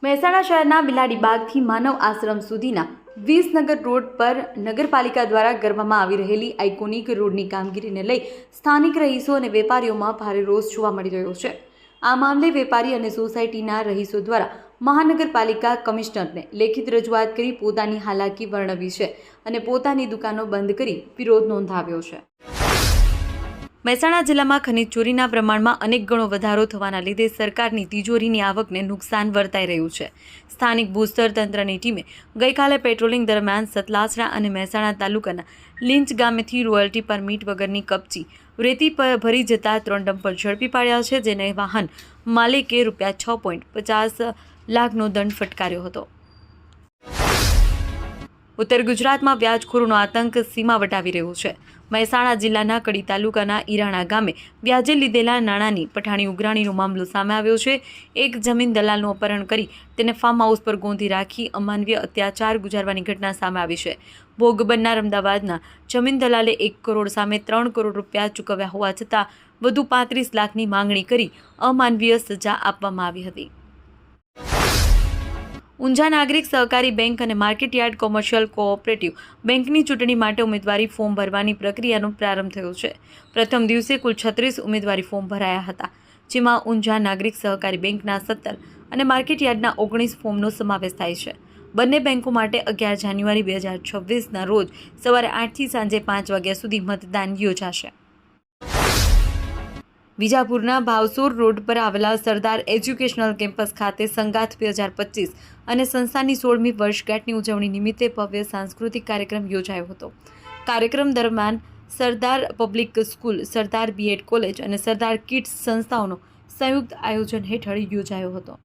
મહેસાણા શહેરના બિલાડીબાગથી માનવ આશ્રમ સુધીના વિસનગર રોડ પર નગરપાલિકા દ્વારા કરવામાં આવી રહેલી આઇકોનિક રોડની કામગીરીને લઈ સ્થાનિક રહીશો અને વેપારીઓમાં ભારે રોષ જોવા મળી રહ્યો છે। આ મામલે વેપારી અને સોસાયટીના રહીશો દ્વારા મહાનગરપાલિકા કમિશનરને લેખિત રજૂઆત કરી પોતાની હાલાકી વર્ણવી છે અને પોતાની દુકાનો બંધ કરી વિરોધ નોંધાવ્યો છે। મહેસાણા જિલ્લામાં ખનીજ ચોરીના પ્રમાણમાં અનેક ગણો વધારો થવાના લીધે સરકારની તિજોરીની આવકને નુકસાન વર્તાઈ રહ્યું છે। સ્થાનિક ભૂસ્તર તંત્રની ટીમે ગઈકાલે પેટ્રોલિંગ દરમિયાન સતલાસણા અને મહેસાણા તાલુકાના લીંચ ગામેથી રોયલ્ટી પરમિટ વગરની કપચી રેતી પર ભરી જતા 3 ડમ્પર ઝડપી પાડ્યા છે, જેને વાહન માલિકે ₹6.50 લાખનો દંડ ફટકાર્યો હતો। ઉત્તર ગુજરાતમાં વ્યાજખોરોનો આતંક સીમા વટાવી રહ્યો છે। મહેસાણા જિલ્લાના કડી તાલુકાના ઈરાણા ગામે વ્યાજે લીધેલા નાણાંની પઠાણી ઉઘરાણીનો મામલો સામે આવ્યો છે। એક જમીન દલાલનું અપહરણ કરી તેને ફાર્મ હાઉસ પર ગોંધી રાખી અમાનવીય અત્યાચાર ગુજારવાની ઘટના સામે આવી છે। ભોગ બનનાર અમદાવાદના જમીન દલાલે 1 કરોડ સામે 3 કરોડ રૂપિયા ચૂકવ્યા હોવા છતાં વધુ 35 લાખની માંગણી કરી અમાનવીય સજા આપવામાં આવી હતી। ઊંઝા નાગરિક સહકારી બેંક અને માર્કેટયાર્ડ કોમર્શિયલ કોઓપરેટિવ બેંકની ચૂંટણી માટે ઉમેદવારી ફોર્મ ભરવાની પ્રક્રિયાનો પ્રારંભ થયો છે। પ્રથમ દિવસે કુલ 36 ઉમેદવારી ફોર્મ ભરાયા હતા, જેમાં ઊંઝા નાગરિક સહકારી બેંકના 17 અને માર્કેટયાર્ડના 19 ફોર્મનો સમાવેશ થાય છે। બંને બેંકો માટે 11 જાન્યુઆરી 2026ના રોજ સવારે 8 થી સાંજે 5 વાગ્યા સુધી મતદાન યોજાશે। વિજાપુરના ભાવસોર રોડ પર આવેલા સરદાર એજ્યુકેશનલ કેમ્પસ ખાતે સંગાથ 2025 અને સંસ્થાની 16મી વર્ષગાંઠની ઉજવણી નિમિત્તે ભવ્ય સાંસ્કૃતિક કાર્યક્રમ યોજાયો હતો। કાર્યક્રમ દરમિયાન Sardar public school, Sardar BEd college અને સરદાર કિડ્સ સંસ્થાઓનો સંયુક્ત આયોજન હેઠળ યોજાયો હતો।